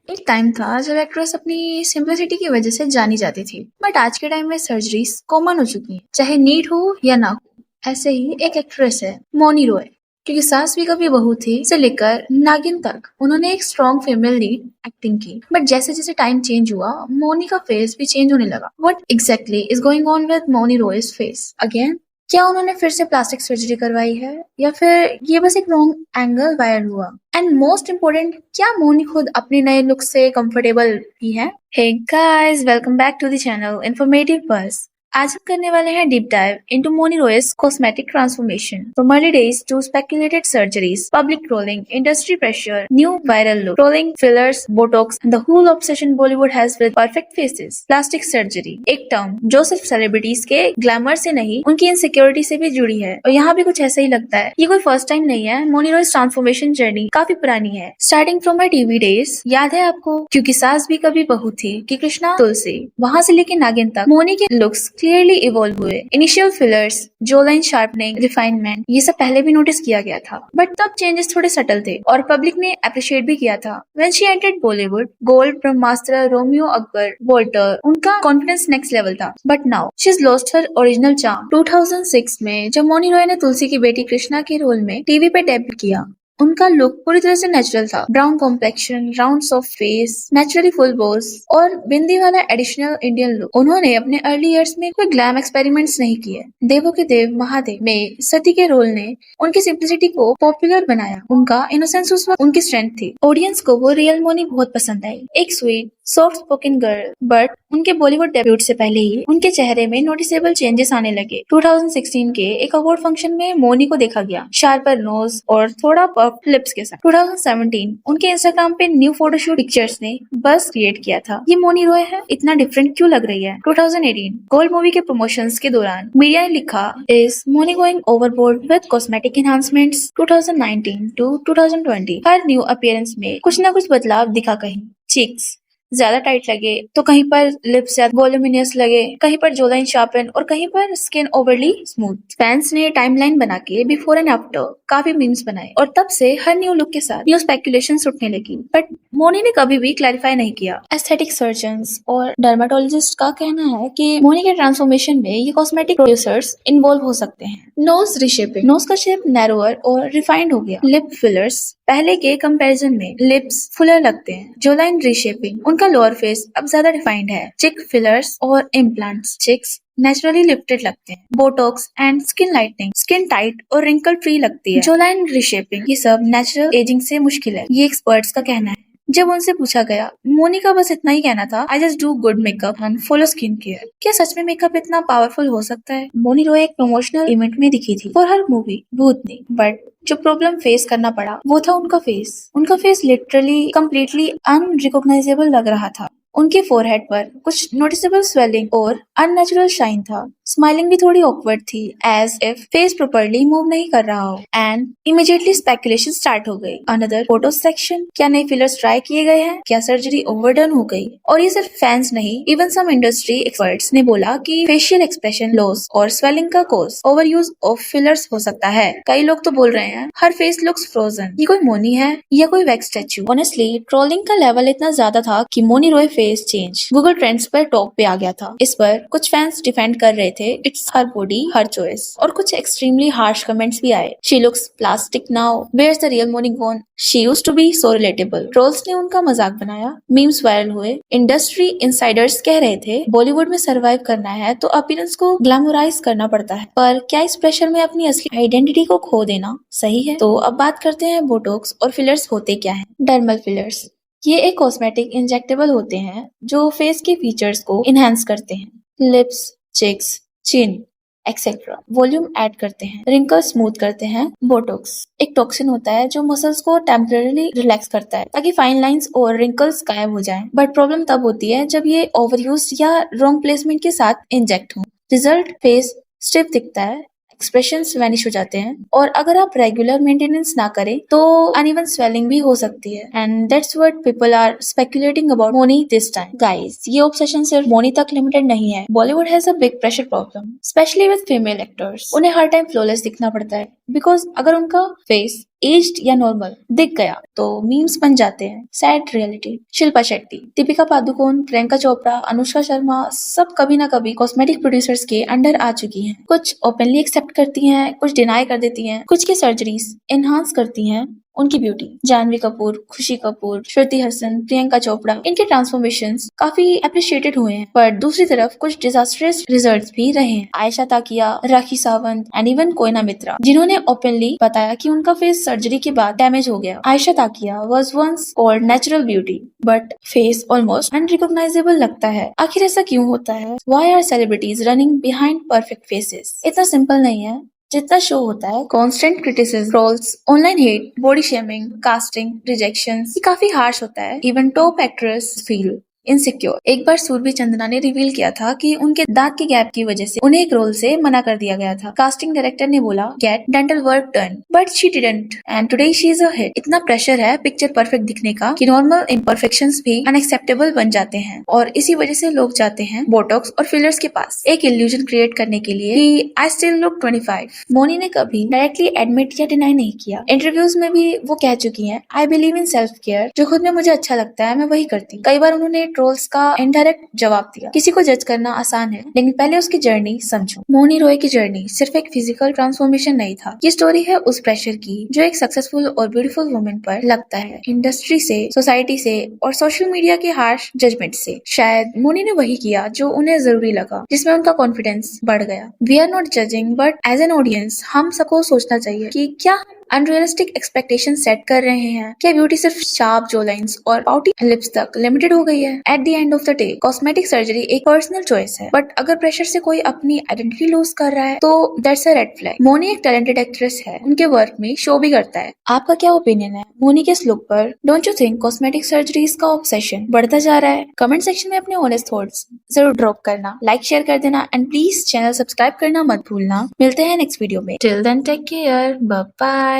एक टाइम था जब एक्ट्रेस अपनी सिंपलिसिटी की वजह से जानी जाती थी, बट आज के टाइम में सर्जरीज कॉमन हो चुकी हैं, चाहे नीड हो या ना हो। ऐसे ही एक एक्ट्रेस है मौनी रॉय, क्योंकि सास भी कभी बहू थी से लेकर नागिन तक उन्होंने एक स्ट्रॉन्ग फीमेल लीड एक्टिंग की। बट जैसे जैसे टाइम चेंज हुआ, मौनी का फेस भी चेंज होने लगा। What exactly is going on with Mouni Roy's face again? क्या उन्होंने फिर से प्लास्टिक सर्जरी करवाई है, या फिर ये बस एक रॉन्ग एंगल वायर हुआ? एंड मोस्ट इम्पोर्टेंट, क्या मोनी खुद अपने नए लुक से कंफर्टेबल भी है? Hey guys, welcome back to the channel informative bus. आज हम करने वाले हैं deep dive into Mouni Roy's cosmetic transformation from early days to speculated surgeries, public trolling, industry pressure, new viral look, trolling, fillers, botox and the whole obsession Bollywood has with perfect faces. Plastic surgery एक term जो सिर्फ celebrities के glamour से नहीं, उनकी insecurity से भी जुड़ी है। और यहाँ भी कुछ ऐसा ही लगता है। ये कोई फर्स्ट टाइम नहीं है। मोनी रॉयस ट्रांसफॉर्मेशन जर्नी काफी पुरानी है, starting from her TV days. याद है आपको? क्योंकि सास भी कभी बहू थी कि कृष्णा तुलसी, वहां से लेके नागिन तक मोनी के लुक्स क्लियरली इवॉल्व हुए। इनिशियल फिलर्स, जो लाइन शार्पनिंग, रिफाइनमेंट, ये सब पहले भी नोटिस किया गया था, बट तब चेंजेस थोड़े सटल थे और पब्लिक ने अप्रिशिएट भी किया था। When she entered Bollywood, gold, Brahmastra, Romeo Akbar, Walter, उनका कॉन्फिडेंस नेक्स्ट लेवल था। But now she is lost her original charm. 2006 में जब मौनी रॉय ने तुलसी की बेटी कृष्णा के रोल में टीवी पे डेब्यू किया, उनका लुक पूरी तरह से नेचुरल था। Brown complexion, round soft face, naturally full Bose और बिंदी वाला एडिशनल इंडियन लुक। उन्होंने अपने अर्ली इयर्स में कोई ग्लैम एक्सपेरिमेंट्स नहीं किए। देवों के देव महादेव में सती के रोल ने उनकी सिंप्लिसिटी को पॉपुलर बनाया। उनका इनोसेंस उस वक्त उनकी स्ट्रेंथ थी। ऑडियंस को वो रियल मोनी बहुत पसंद आई, एक sweet soft spoken girl. But उनके बॉलीवुड डेब्यूट से पहले ही उनके चेहरे में नोटिसेबल चेंजेस आने लगे। 2016 के एक अवार्ड फंक्शन में मोनी को देखा गया शार्पर नोज और थोड़ा पफ लिप्स के साथ। 2017 उनके इंस्टाग्राम पे न्यू फोटोशूट पिक्चर्स ने बस क्रिएट किया था। ये मोनी रॉय है, इतना डिफरेंट क्यों लग रही है? 2018 गोल्ड मूवी के प्रमोशंस के दौरान मीडिया ने लिखा, is Mouni going overboard with cosmetic enhancements? 2019 to 2020 हर न्यू अपीयरेंस में कुछ न कुछ बदलाव दिखा। कहीं चीक्स ज्यादा टाइट लगे तो कहीं पर लिप्स ज्यादा वॉल्यूमिनियस लगे, कहीं पर जो लाइन शार्पन और कहीं पर स्किन ओवरली स्मूथ। फैंस ने टाइमलाइन बना के बिफोर एंड आफ्टर काफी मीम्स बनाए और तब से हर न्यू लुक के साथ न्यू स्पेकुलेशंस उठने लगी। बट मोनी ने कभी भी क्लैरिफाई नहीं किया। एस्थेटिक सर्जन्स और डर्माटोलॉजिस्ट का कहना है कि मोनी के ट्रांसफॉर्मेशन में ये कॉस्मेटिक प्रोड्यूसर्स इन्वॉल्व हो सकते हैं। नोज रिशेपिंग, नोज का शेप नैरोअर और रिफाइंड हो गया। लिप फिलर्स, पहले के कंपैरिजन में लिप्स फुलर लगते हैं। जो लाइन रिशेपिंग, उनका लोअर फेस अब ज्यादा रिफाइंड है। चिक फिलर्स और इम्प्लांट्स, चिक्स नेचुरली लिफ्टेड लगते हैं। Botox and skin lightening, skin tight और रिंकल फ्री लगती है। जो लाइन रिशेपिंग, ये सब नेचुरल एजिंग से मुश्किल है, ये एक्सपर्ट्स का कहना है। जब उनसे पूछा गया, मोनी का बस इतना ही कहना था, I just do good makeup and follow skin care. क्या सच में मेकअप इतना पावरफुल हो सकता है? मोनी रॉय एक प्रमोशनल इवेंट में दिखी थी for her movie Bhootni, but जो प्रॉब्लम फेस करना पड़ा वो था उनका फेस। उनका फेस लिटरली कंप्लीटली अनरिकॉग्नाइजेबल लग रहा था। उनके फोरहेड पर कुछ नोटिसेबल स्वेलिंग और अननेचुरल शाइन था। स्माइलिंग भी थोड़ी ऑकवर्ड थी, as if face properly move नहीं कर रहा हो। एंड इमीडिएटली स्पेकुलेशन स्टार्ट हो गई। अनदर फोटो सेक्शन, क्या नए फिलर्स ट्राई किए गए हैं? क्या सर्जरी ओवरडन हो गई? और ये सिर्फ फैंस नहीं, इवन सम इंडस्ट्री एक्सपर्ट्स ने बोला कि फेशियल एक्सप्रेशन लॉस और स्वेलिंग का cause over use of fillers हो सकता है। कई लोग तो बोल रहे हैं हर फेस लुक्स फ्रोजन। ये कोई मोनी है या कोई वैक्स स्टैचू? ऑनेस्टली ट्रोलिंग का लेवल इतना ज्यादा था कि Mouni Roy face change Google trends पर टॉप पे आ गया था। इस पर कुछ फैंस डिफेंड कर रहे थे, it's her body her choice, और कुछ एक्सट्रीमली हार्श कमेंट्स भी आए। She looks plastic now, where's the real Mouni gone, she used to be so relatable. Trolls ने उनका मजाक बनाया, मीम्स वायरल हुए। इंडस्ट्री इनसाइडर्स कह रहे थे बॉलीवुड में सर्वाइव करना है तो अपीयरेंस को ग्लैमराइज करना पड़ता है, पर क्या इस प्रेशर में अपनी असली आइडेंटिटी को खो देना सही है? तो अब बात करते हैं बोटॉक्स और फिलर्स होते क्या है। डर्मल फिलर्स, ये एक कॉस्मेटिक इंजेक्टेबल होते हैं जो फेस के फीचर्स को इनहेंस करते हैं। लिप्स, चिक्स, चिन एक्सेट्रा वॉल्यूम ऐड करते हैं, रिंकल स्मूथ करते हैं। बोटॉक्स एक टॉक्सिन होता है जो मसल्स को टेम्पररी रिलैक्स करता है ताकि फाइन लाइंस और रिंकल्स गायब हो जाएं। बट प्रॉब्लम तब होती है जब ये ओवरयूज या रॉन्ग प्लेसमेंट के साथ इंजेक्ट हो। रिजल्ट, फेस स्टिफ दिखता है, एक्सप्रेशंस वैनिश हो जाते हैं, और अगर आप रेगुलर मेंटेनेंस ना करें तो अनइवन स्वेलिंग भी हो सकती है। And that's what people are speculating about Mouni this time. Guys, ये ऑब्सेशन सिर्फ मोनी तक लिमिटेड नहीं है। Bollywood has a big pressure problem, specially with female actors. उन्हें हर टाइम फ्लॉलेस दिखना पड़ता है बिकॉज अगर उनका फेस एज्ड या नॉर्मल दिख गया तो मीम्स बन जाते हैं। Sad reality. शिल्पा शेट्टी, दीपिका पादुकोण, प्रियंका चोपड़ा, अनुष्का शर्मा सब कभी ना कभी कॉस्मेटिक प्रोड्यूसर्स के अंडर आ चुकी हैं। कुछ ओपनली एक्सेप्ट करती हैं, कुछ डिनाई कर देती हैं, कुछ की सर्जरीज एनहांस करती हैं उनकी ब्यूटी। जानवी कपूर, खुशी कपूर, श्रुति हसन, प्रियंका चोपड़ा, इनके ट्रांसफॉर्मेशंस काफी अप्रिशिएटेड हुए हैं, पर दूसरी तरफ कुछ डिजास्टर्स रिजल्ट्स भी रहे हैं। आयशा ताकिया, राखी सावंत एंड इवन कोयना मित्रा, जिन्होंने ओपनली बताया कि उनका फेस सर्जरी के बाद डैमेज हो गया। Ayesha Takia was once called natural beauty, but face almost unrecognisable लगता है। आखिर ऐसा क्यों होता है? Why are celebrities running behind perfect faces? इतना सिंपल नहीं है जितना शो होता है। Constant criticism, trolls, online hate, body shaming, casting, rejections, ये काफी हार्श होता है। Even top actress feel insecure. एक बार सुरभि चंद्रा ने रिवील किया था कि उनके दांत के गैप की वजह से उन्हें एक रोल से मना कर दिया गया था। कास्टिंग डायरेक्टर ने बोला get dental work done, but she didn't and today she is a hit. इतना प्रेशर है पिक्चर परफेक्ट दिखने का कि नॉर्मल इम्परफेक्शंस भी अनएक्सेप्टेबल बन जाते हैं और इसी वजह से लोग जाते हैं बोटॉक्स और फिलर्स के पास एक इल्यूजन क्रिएट करने के लिए कि आई स्टिल लुक 25। मोनी ने कभी डायरेक्टली एडमिट या डिनाई नहीं किया। इंटरव्यूज में भी वो कह चुकी हैं I believe in self care, जो खुद में मुझे अच्छा लगता है मैं वही करती। कई बार उन्होंने ट्रोल्स का इनडायरेक्ट जवाब दिया। किसी को जज करना आसान है, लेकिन पहले उसकी जर्नी समझो। मोनी रॉय की जर्नी सिर्फ एक फिजिकल ट्रांसफॉर्मेशन नहीं था, ये स्टोरी है उस प्रेशर की जो एक सक्सेसफुल और ब्यूटीफुल वुमेन पर लगता है, इंडस्ट्री से, सोसाइटी से और सोशल मीडिया के हार्श जजमेंट से। शायद मोनी ने वही किया जो उन्हें जरूरी लगा, जिसमें उनका कॉन्फिडेंस बढ़ गया। We are not judging, but as an audience हम सबको सोचना चाहिए कि क्या अनरियलिस्टिक एक्सपेक्टेशन सेट कर रहे हैं? क्या ब्यूटी सिर्फ शार्प जो लाइन्स और पाउटी लिप्स तक लिमिटेड हो गई है? At the end of the day cosmetic surgery एक पर्सनल चॉइस है, बट अगर प्रेशर से कोई अपनी आइडेंटिटी लूज कर रहा है तो that's a red flag. Mouni एक टैलेंटेड एक्ट्रेस है, उनके वर्क में शो भी करता है। आपका क्या ओपिनियन है मोनी के इस लुक पर? Don't you think cosmetic surgeries का ऑब्सेशन बढ़ता जा रहा है? कमेंट सेक्शन में अपने ऑनेस्ट थॉट्स जरूर ड्रॉप करना, लाइक शेयर कर देना एंड प्लीज चैनल सब्सक्राइब करना मत भूलना। मिलते हैं नेक्स्ट वीडियो में। Till then take care, bye bye.